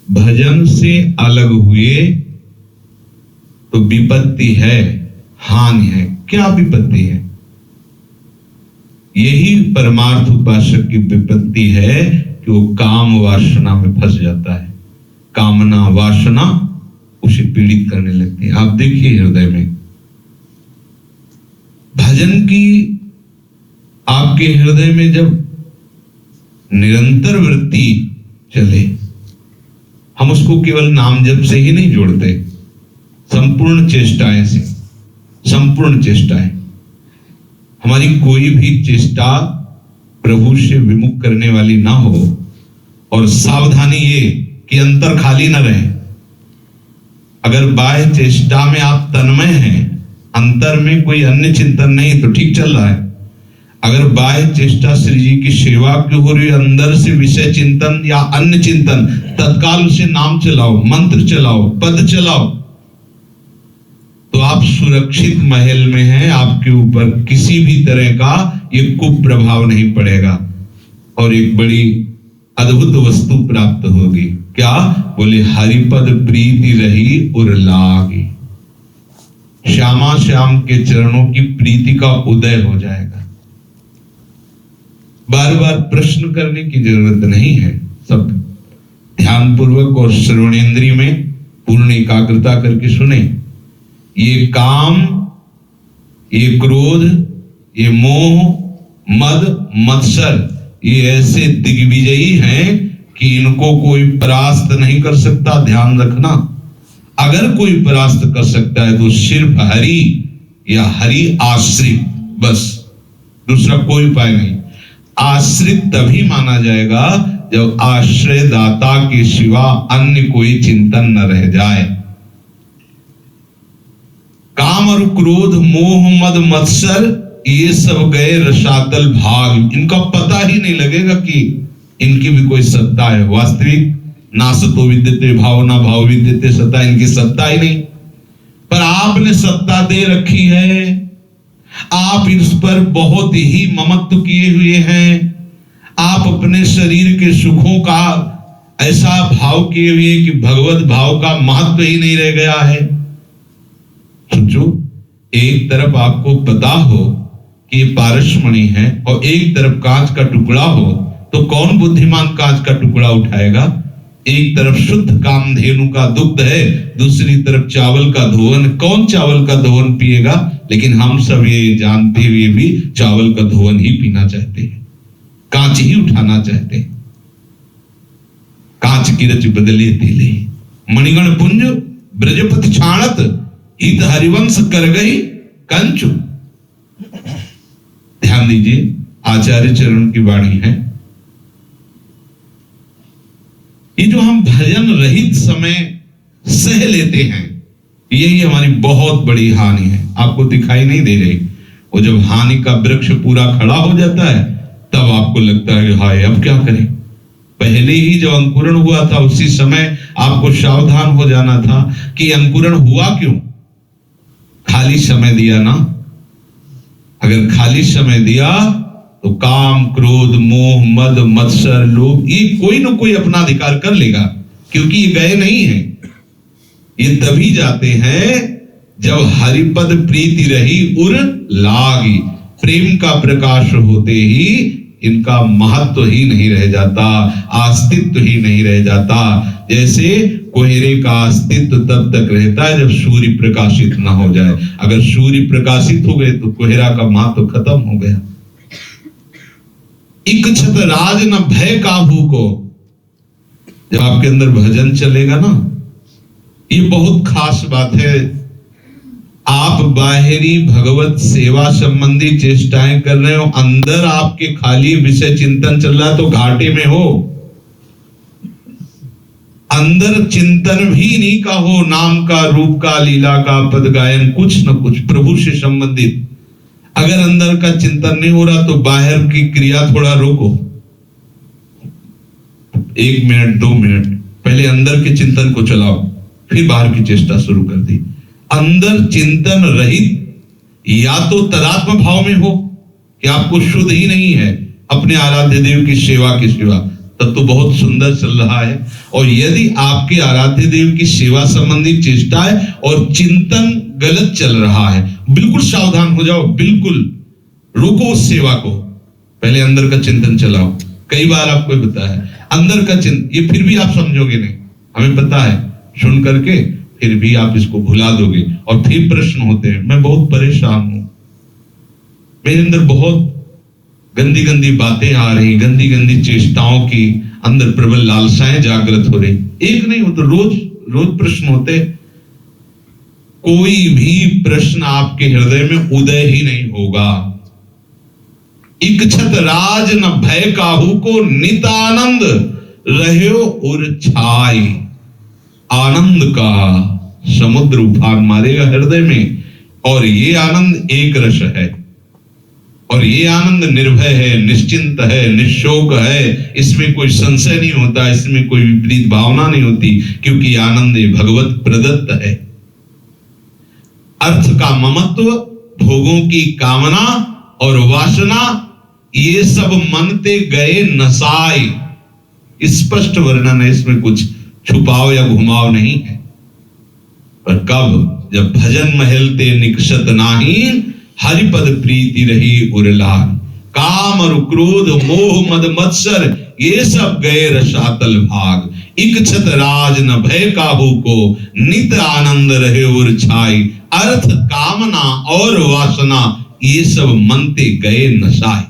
भजन से अलग हुए तो विपत्ति है, हानि है। क्या विपत्ति है? यही परमार्थ उपासक की विपत्ति है कि वो काम वासना में फंस जाता है। कामना वासना उसे पीड़ित करने लगती है। आप देखिए हृदय में भजन की, आपके हृदय में जब निरंतर वृत्ति चले, हम उसको केवल नाम जप से ही नहीं जोड़ते, संपूर्ण चेष्टाएं से, संपूर्ण चेष्टाएं। हमारी कोई भी चेष्टा प्रभु से विमुख करने वाली ना हो। और सावधानी ये कि अंतर खाली न रहे। अगर बाह्य चेष्टा में आप तन्मय हैं, अंतर में कोई अन्य चिंतन नहीं, तो ठीक चल रहा है। अगर बाह्य चेष्टा श्री जी की सेवा की हो रही है, अंदर से विषय चिंतन या अन्य चिंतन, तत्काल उसे नाम चलाओ, मंत्र चलाओ, पद चलाओ, तो आप सुरक्षित महल में हैं। आपके ऊपर किसी भी तरह का ये कुप्रभाव नहीं पड़ेगा और एक बड़ी अद्भुत वस्तु प्राप्त होगी। क्या? बोले हरिपद प्रीति रही उर लागी। श्यामा श्याम के चरणों की प्रीति का उदय हो जाएगा। बार बार प्रश्न करने की जरूरत नहीं है। सब ध्यान पूर्वक और श्रवणेंद्रिय में पूर्ण एकाग्रता करके सुने। ये काम, ये क्रोध, ये मोह, मद, मत्सर, ये ऐसे दिग्विजयी हैं कि इनको कोई परास्त नहीं कर सकता। ध्यान रखना, अगर कोई परास्त कर सकता है तो सिर्फ हरि या हरि आश्रित, बस, दूसरा कोई उपाय नहीं। आश्रित तभी माना जाएगा जब आश्रय दाता के सिवा अन्य कोई चिंतन न रह जाए। काम और क्रोध, मोह, मद, मत्सर, ये सब गए रसातल भाग। इनका पता ही नहीं लगेगा कि इनकी भी कोई सत्ता है। वास्तविक नासतो विद्यते भावना, भाव विद्यते सत्ता, इनकी सत्ता ही नहीं। पर आपने सत्ता दे रखी है। आप इस पर बहुत ही ममत्व किए हुए हैं। आप अपने शरीर के सुखों का ऐसा भाव किए हुए कि भगवत भाव का महत्व ही नहीं रह गया है। सोचो, एक तरफ आपको पता हो कि ये पारसमणि है और एक तरफ कांच का टुकड़ा हो, तो कौन बुद्धिमान कांच का टुकड़ा उठाएगा? एक तरफ शुद्ध कामधेनु का दुग्ध है, दूसरी तरफ चावल का धोवन। कौन चावल का धोवन पिएगा? लेकिन हम सब ये जानते हुए भी चावल का धोवन ही पीना चाहते हैं, कांच ही उठाना चाहते हैं। कांच की रच बदले तेले, मणिगण पुंज ब्रजपति छाणत, इत हरिवंश कर गई कंचु। ध्यान दीजिए, आचार्य चरण की वाणी है। ये जो हम भजन रहित समय सह लेते हैं, यही हमारी बहुत बड़ी हानि है। आपको दिखाई नहीं दे रही। वो जब हानि का वृक्ष पूरा खड़ा हो जाता है, तब आपको लगता है कि हाय, अब क्या करें। पहले ही जब अंकुरण हुआ था, उसी समय आपको सावधान हो जाना था कि अंकुरण हुआ क्यों। खाली समय दिया ना। अगर खाली समय दिया तो काम, क्रोध, मोह, मद, मत्सर, लोभ, ये कोई ना कोई अपना अधिकार कर लेगा, क्योंकि ये गए नहीं है। ये तभी जाते हैं जब हरिपद प्रीति रही उर लागी। प्रेम का प्रकाश होते ही इनका महत्व ही नहीं रह जाता, अस्तित्व ही नहीं रह जाता। जैसे कोहरे का अस्तित्व तब तक रहता है जब सूर्य प्रकाशित ना हो जाए। अगर सूर्य प्रकाशित हो गए तो कोहरा का महत्व खत्म हो गया। इच्छत राज न भय काहू को। जब आपके अंदर भजन चलेगा ना, ये बहुत खास बात है। आप बाहरी भगवत सेवा संबंधी चेष्टाएं कर रहे हो, अंदर आपके खाली विषय चिंतन चल रहा है तो घाटे में हो। अंदर चिंतन भी नहीं का हो, नाम का, रूप का, लीला का, पद गायन, कुछ न कुछ प्रभु से संबंधित। अगर अंदर का चिंतन नहीं हो रहा तो बाहर की क्रिया थोड़ा रोको। 1 मिनट 2 मिनट पहले अंदर के चिंतन को चलाओ, फिर बाहर की चेष्टा शुरू कर दी। अंदर चिंतन रहित या तो तदात्म भाव में हो कि आपको शुद्ध ही नहीं है अपने आराध्य देव की सेवा के सिवा, तब तो बहुत सुंदर चल रहा है। और यदि आपके आराध्य देव की सेवा संबंधी चेष्टाएं और चिंतन गलत चल रहा है, बिल्कुल सावधान हो जाओ, बिल्कुल रोको उस सेवा को, पहले अंदर का चिंतन चलाओ। कई बार आपको पता है अंदर का चिंतन, ये फिर भी आप समझोगे नहीं, हमें पता है, सुन करके फिर भी आप इसको भुला दोगे और फिर प्रश्न होते हैं, मैं बहुत परेशान हूं, मेरे अंदर बहुत गंदी गंदी बातें आ रही, गंदी गंदी चेष्टाओं की अंदर प्रबल लालसाएं जागृत हो रही। एक नहीं हो तो रोज रोज प्रश्न होते। कोई भी प्रश्न आपके हृदय में उदय ही नहीं होगा। इच्छत राज न भय काहू को, नितानंद रहो उर छाई। आनंद का समुद्र उफान मारेगा हृदय में, और ये आनंद एक रस है, और ये आनंद निर्भय है, निश्चिंत है, निशोक है, इसमें कोई संशय नहीं होता, इसमें कोई विपरीत भावना नहीं होती, क्योंकि आनंद भगवत प्रदत्त है। अर्थ का ममत्व, भोगों की कामना और वासना, ये सब मनते गए नसाई। स्पष्ट वर्णन है, इसमें कुछ छुपाव या घुमाव नहीं है। पर कब? जब भजन महलते निकषत नाहीन, हरिपद प्रीति रही उरलाल। काम और क्रोध मोह मद मत्सर, ये सब गए रसातल भाग। इच्छत राज न भय काहू को, नित आनंद रहे उर छाई। अर्थ कामना और वासना, ये सब मनते गए नसाई।